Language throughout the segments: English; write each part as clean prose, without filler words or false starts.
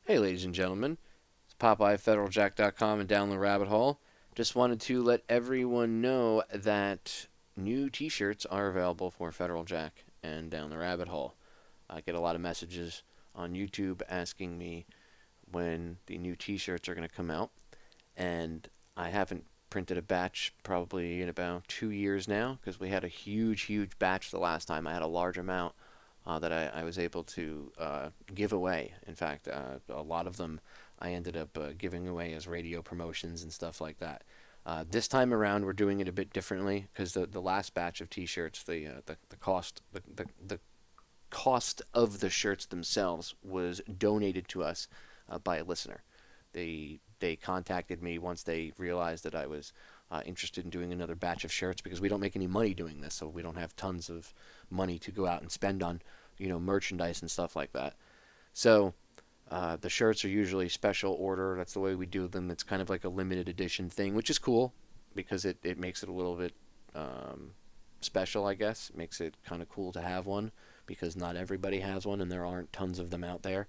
Hey, ladies and gentlemen, it's Popeye, FederalJack.com, and Down the Rabbit Hole. Just wanted to let everyone know that new T-shirts are available for Federal Jack and Down the Rabbit Hole. I get a lot of messages on YouTube asking me when the new T-shirts are going to come out, and I haven't printed a batch probably in about 2 years now because we had a huge batch the last time. I had a large amount that I was able to give away. In fact, a lot of them I ended up giving away as radio promotions and stuff like that. This time around, we're doing it a bit differently because the last batch of T-shirts, the cost of the shirts themselves was donated to us by a listener. They contacted me once they realized that I was interested in doing another batch of shirts because we don't make any money doing this, so we don't have tons of money to go out and spend on merchandise and stuff like that. So the shirts are usually special order. That's the way we do them. It's kind of like a limited edition thing, which is cool because it makes it a little bit special, I guess. It makes it kind of cool to have one because not everybody has one and there aren't tons of them out there.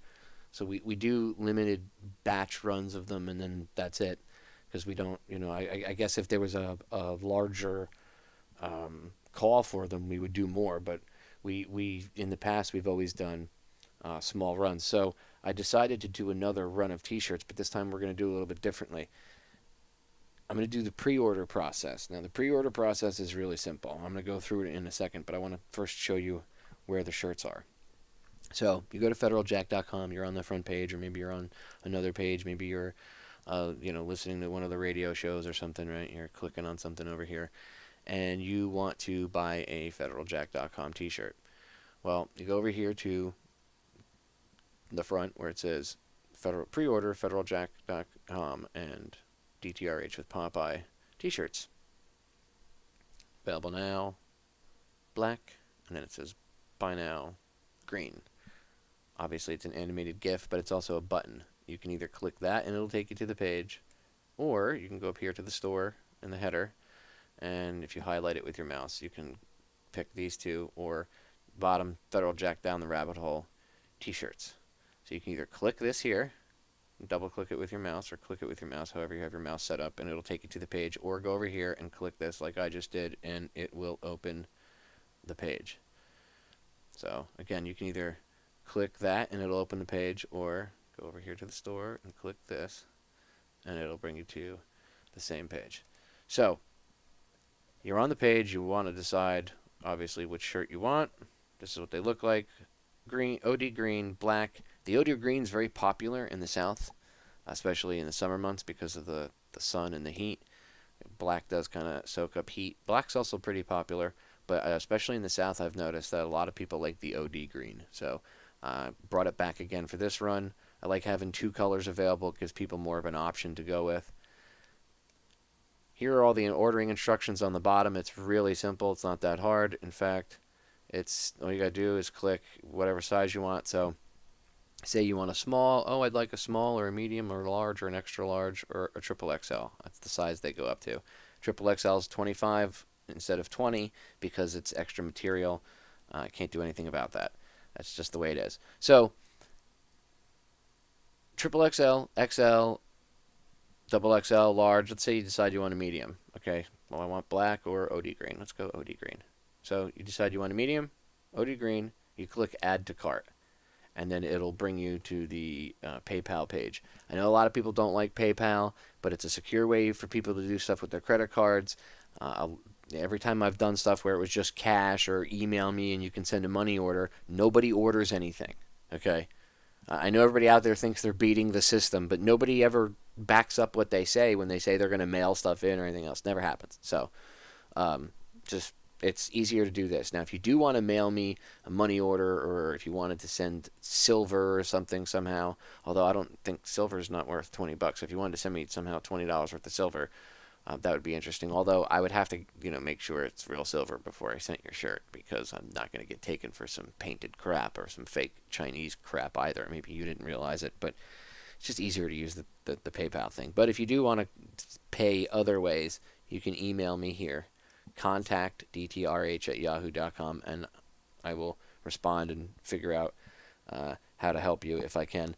So we do limited batch runs of them and then that's it. Because we don't, I guess if there was a larger call for them, we would do more. But we in the past, we've always done small runs. So I decided to do another run of T-shirts, but this time we're going to do a little bit differently. I'm going to do the pre-order process. Now, the pre-order process is really simple. I'm going to go through it in a second, but I want to first show you where the shirts are. So you go to FederalJack.com. You're on the front page, or maybe you're on another page. Maybe you're listening to one of the radio shows or something, right? You're clicking on something over here, and you want to buy a FederalJack.com T-shirt. Well, you go over here to the front where it says Federal Pre-Order FederalJack.com and DTRH with Popeye T-shirts. Available now, black, and then it says buy now, green. Obviously, it's an animated GIF, but it's also a button. You can either click that and it'll take you to the page, or you can go up here to the store in the header, and if you highlight it with your mouse, you can pick these two, or bottom Federal Jack Down the Rabbit Hole T-shirts. So you can either click this here, double click it with your mouse, or click it with your mouse, however you have your mouse set up, and it'll take you to the page, or go over here and click this like I just did, and it will open the page. So again, you can either click that and it'll open the page, or go over here to the store and click this and it'll bring you to the same page. So you're on the page. You want to decide obviously which shirt you want. This is what they look like: green, OD green, black. The OD green is very popular in the South, especially in the summer months because of the sun and the heat. Black does kind of soak up heat. Black's also pretty popular, but especially in the South, I've noticed that a lot of people like the OD green. So brought it back again for this run. I like having two colors available. It gives people more of an option to go with. Here are all the ordering instructions on the bottom. It's really simple. It's not that hard. In fact, it's all you got to do is click whatever size you want. So say you want a small. Oh, I'd like a small or a medium or a large or an extra large or a triple XL. That's the size they go up to. Triple XL is 25 instead of 20 because it's extra material. I can't do anything about that. That's just the way it is. So triple XL, XL, double XL, large. Let's say you decide you want a medium. Okay, well, I want black or OD green. Let's go OD green. So you decide you want a medium, OD green. You click add to cart, and then it'll bring you to the PayPal page. I know a lot of people don't like PayPal, but it's a secure way for people to do stuff with their credit cards. Every time I've done stuff where it was just cash or email me and you can send a money order, nobody orders anything. Okay? I know everybody out there thinks they're beating the system, but nobody ever backs up what they say when they say they're going to mail stuff in or anything else. Never happens. So just it's easier to do this. Now, if you do want to mail me a money order, or if you wanted to send silver or something somehow, although I don't think silver is not worth 20 bucks. If you wanted to send me somehow $20 worth of silver, that would be interesting. Although I would have to, make sure it's real silver before I sent your shirt, because I'm not going to get taken for some painted crap or some fake Chinese crap either. Maybe you didn't realize it, but it's just easier to use the PayPal thing. But if you do want to pay other ways, you can email me here, contactdtrh@yahoo.com, and I will respond and figure out how to help you if I can.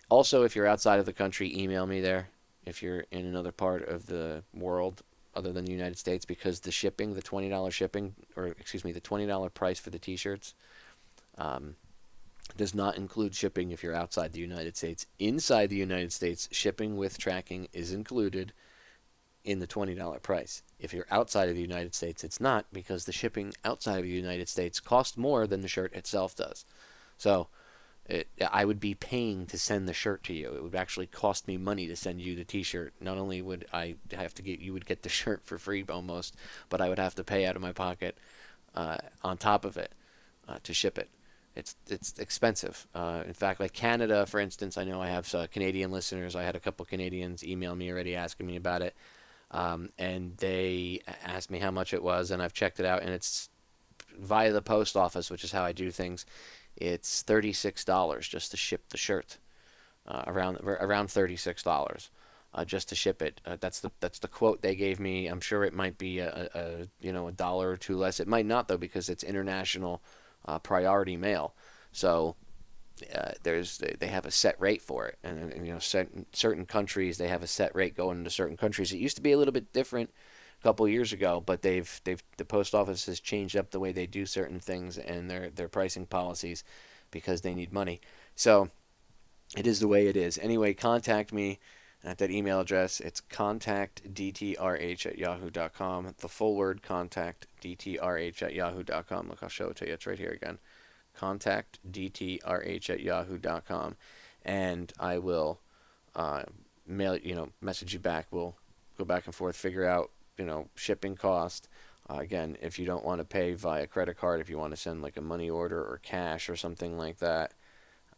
Also, if you're outside of the country, email me there. If you're in another part of the world other than the United States, because the shipping, the $20 shipping, or excuse me, the $20 price for the T-shirts, um, does not include shipping if you're outside the United States. Inside the United States, shipping with tracking is included in the $20 price. If you're outside of the United States, it's not, because the shipping outside of the United States costs more than the shirt itself does. So I would be paying to send the shirt to you. It would actually cost me money to send you the T-shirt. Not only would I have to get, you would get the shirt for free almost, but I would have to pay out of my pocket on top of it to ship it. It's expensive. In fact, like Canada, for instance, I know I have Canadian listeners. I had a couple Canadians email me already asking me about it, and they asked me how much it was, and I've checked it out, and it's via the post office, which is how I do things. It's $36 just to ship the shirt, around $36 just to ship it. That's the quote they gave me. I'm sure it might be a dollar or two less. It might not though, because it's international priority mail. So they have a set rate for it, and certain countries they have a set rate going into certain countries. It used to be a little bit different a couple years ago, but the post office has changed up the way they do certain things and their pricing policies because they need money. So it is the way it is. Anyway, contact me at that email address. It's contactdtrh@yahoo.com. The full word, contactdtrh@yahoo.com. Look, I'll show it to you. It's right here again. Contactdtrh@yahoo.com, and I will message you back. We'll go back and forth, figure out shipping cost. Again, if you don't want to pay via credit card, if you want to send like a money order or cash or something like that,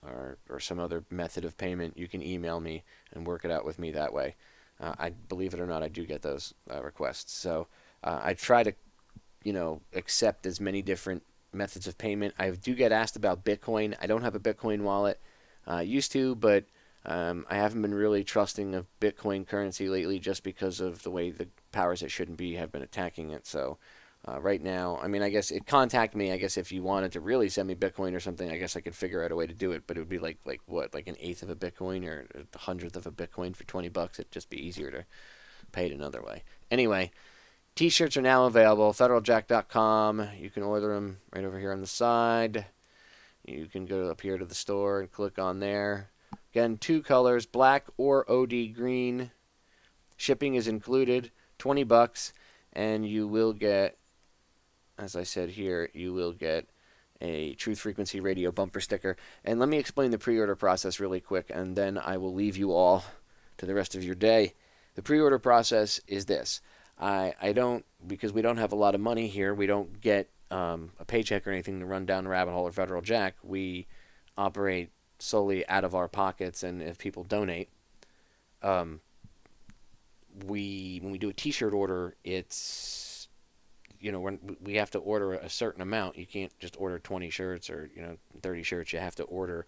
or some other method of payment, you can email me and work it out with me that way. I believe it or not, I do get those requests. So I try to accept as many different methods of payment. I do get asked about Bitcoin. I don't have a Bitcoin wallet. I used to, but I haven't been really trusting of Bitcoin currency lately, just because of the way the powers that shouldn't be have been attacking it. So right now, I mean, I guess contact me. I guess if you wanted to really send me Bitcoin or something, I guess I could figure out a way to do it. But it would be like what, like an eighth of a Bitcoin or a hundredth of a Bitcoin for $20. It'd just be easier to pay it another way. Anyway, T-shirts are now available. FederalJack.com. You can order them right over here on the side. You can go up here to the store and click on there. Again, 2 colors, black or OD green. Shipping is included, $20, and you will get, as I said here, you will get a Truth Frequency Radio bumper sticker. And let me explain the pre-order process really quick, and then I will leave you all to the rest of your day. The pre-order process is this. I don't, because we don't have a lot of money here, we don't get a paycheck or anything to run down the rabbit hole or Federal Jack. We operate solely out of our pockets, and if people donate, when we do a T-shirt order, it's when we have to order a certain amount. You can't just order 20 shirts or 30 shirts. You have to order,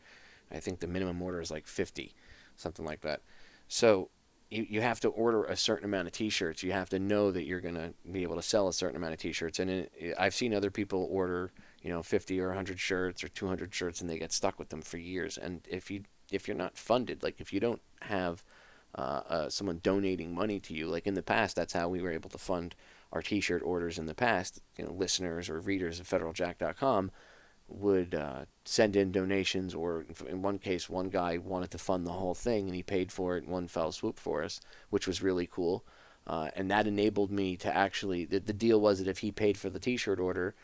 I think the minimum order is like 50, something like that. So you have to order a certain amount of T-shirts. You have to know that you're going to be able to sell a certain amount of T-shirts. And I've seen other people order 50 or 100 shirts or 200 shirts, and they get stuck with them for years. And if you're not funded, like if you don't have someone donating money to you, like in the past, that's how we were able to fund our T-shirt orders in the past. Listeners or readers of FederalJack.com would send in donations, or in one case, one guy wanted to fund the whole thing, and he paid for it in one fell swoop for us, which was really cool. And that enabled me to actually, the deal was that if he paid for the T-shirt order,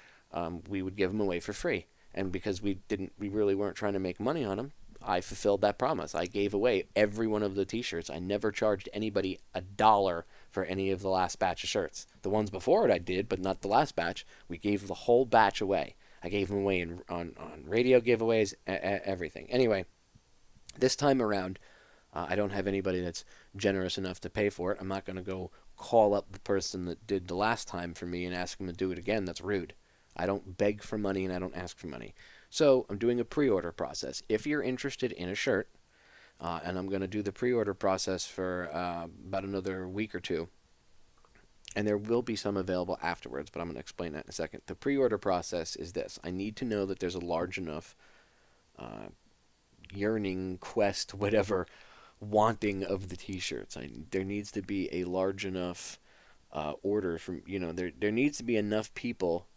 we would give them away for free. And because we really weren't trying to make money on them, I fulfilled that promise. I gave away every one of the T-shirts. I never charged anybody $1 for any of the last batch of shirts. The ones before it I did, but not the last batch. We gave the whole batch away. I gave them away on radio giveaways, everything. Anyway, this time around, I don't have anybody that's generous enough to pay for it. I'm not going to go call up the person that did the last time for me and ask them to do it again. That's rude. I don't beg for money, and I don't ask for money. So I'm doing a pre-order process. If you're interested in a shirt, and I'm going to do the pre-order process for about another week or two, and there will be some available afterwards, but I'm going to explain that in a second. The pre-order process is this. I need to know that there's a large enough yearning, quest, whatever, wanting of the t-shirts. There needs to be a large enough order from, there needs to be enough people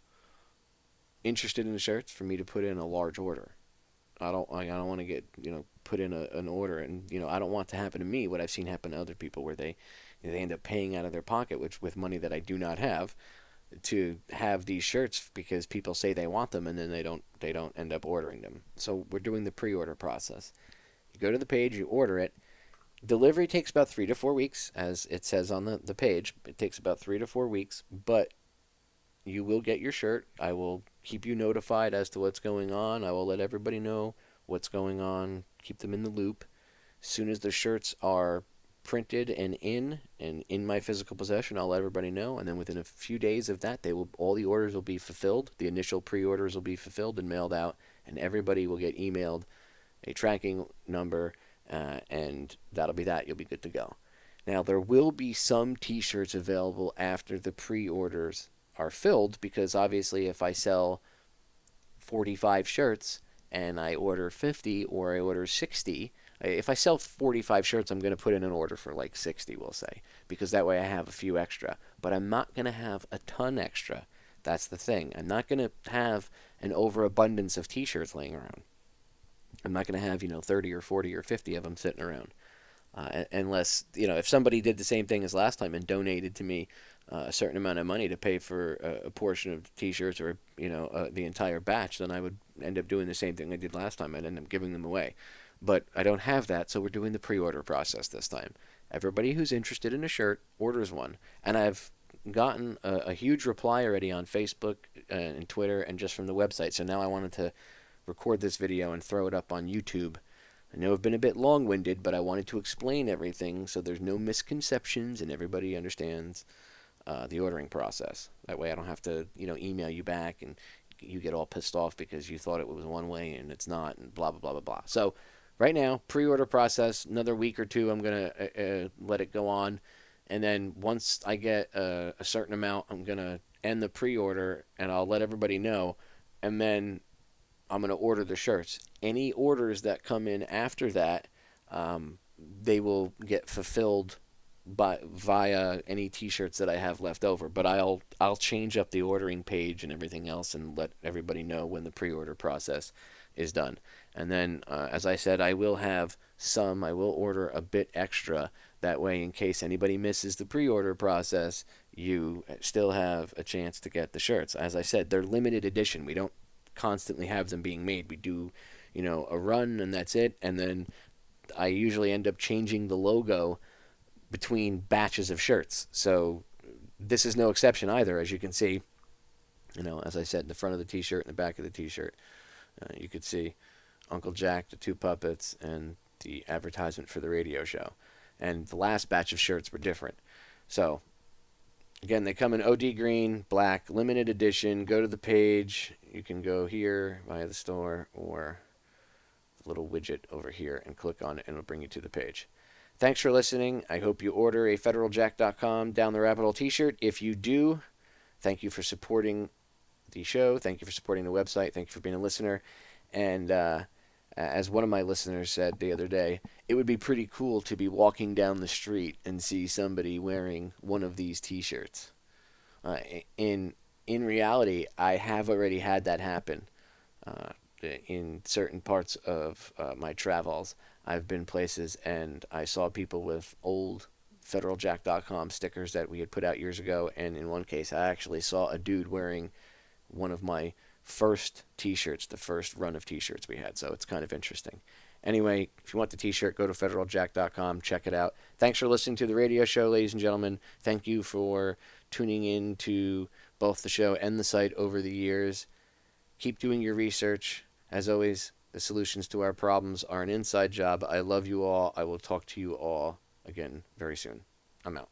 interested in the shirts for me to put in a large order. I don't want to get, put in an order, and I don't want to happen to me what I've seen happen to other people, where they end up paying out of their pocket, which with money that I do not have, to have these shirts because people say they want them, and then they don't end up ordering them. So we're doing the pre-order process. You go to the page, you order it. Delivery takes about 3 to 4 weeks, as it says on the page. It takes about 3 to 4 weeks, but you will get your shirt. I will keep you notified as to what's going on. I will let everybody know what's going on, keep them in the loop. As soon as the shirts are printed and in my physical possession, I'll let everybody know, and then within a few days of that, all the orders will be fulfilled. The initial pre-orders will be fulfilled and mailed out, and everybody will get emailed a tracking number, and that'll be that. You'll be good to go. Now, there will be some t-shirts available after the pre-orders are filled, because obviously if I sell 45 shirts and I order 50 or I order 60, if I sell 45 shirts, I'm going to put in an order for like 60, we'll say, because that way I have a few extra. But I'm not going to have a ton extra. That's the thing. I'm not going to have an overabundance of t-shirts laying around. I'm not going to have, 30 or 40 or 50 of them sitting around. Unless, if somebody did the same thing as last time and donated to me a certain amount of money to pay for a portion of t-shirts, or, the entire batch, then I would end up doing the same thing I did last time. I'd end up giving them away. But I don't have that, so we're doing the pre-order process this time. Everybody who's interested in a shirt orders one. And I've gotten a huge reply already on Facebook and Twitter and just from the website. So now I wanted to record this video and throw it up on YouTube. I know I've been a bit long-winded, but I wanted to explain everything so there's no misconceptions and everybody understands the ordering process. That way I don't have to, email you back and you get all pissed off because you thought it was one way and it's not, and blah, blah, blah, blah, blah. So right now, pre-order process, another week or two, I'm going to let it go on. And then once I get a certain amount, I'm going to end the pre-order and I'll let everybody know. And then I'm going to order the shirts. Any orders that come in after that, they will get fulfilled via any t-shirts that I have left over. But I'll change up the ordering page and everything else and let everybody know when the pre-order process is done. And then, as I said, I will order a bit extra. That way, in case anybody misses the pre-order process, you still have a chance to get the shirts. As I said, they're limited edition. We don't constantly have them being made. We do, a run and that's it. And then I usually end up changing the logo between batches of shirts. So this is no exception either. As you can see, as I said, the front of the t-shirt and the back of the t-shirt, you could see Uncle Jack, the two puppets, and the advertisement for the radio show. And the last batch of shirts were different. So again, they come in OD green, black, limited edition. Go to the page. You can go here via the store or the little widget over here and click on it, and it'll bring you to the page. Thanks for listening. I hope you order a FederalJack.com Down the Rabbit Hole t-shirt. If you do, thank you for supporting the show. Thank you for supporting the website. Thank you for being a listener. And as one of my listeners said the other day, it would be pretty cool to be walking down the street and see somebody wearing one of these t-shirts. In reality, I have already had that happen. In certain parts of my travels, I've been places and I saw people with old FederalJack.com stickers that we had put out years ago, and in one case I actually saw a dude wearing one of my first t-shirts, the first run of t-shirts we had, so it's kind of interesting. Anyway, if you want the t-shirt, go to FederalJack.com, check it out. Thanks for listening to the radio show, ladies and gentlemen. Thank you for tuning in to both the show and the site over the years. Keep doing your research. As always, the solutions to our problems are an inside job. I love you all. I will talk to you all again very soon. I'm out.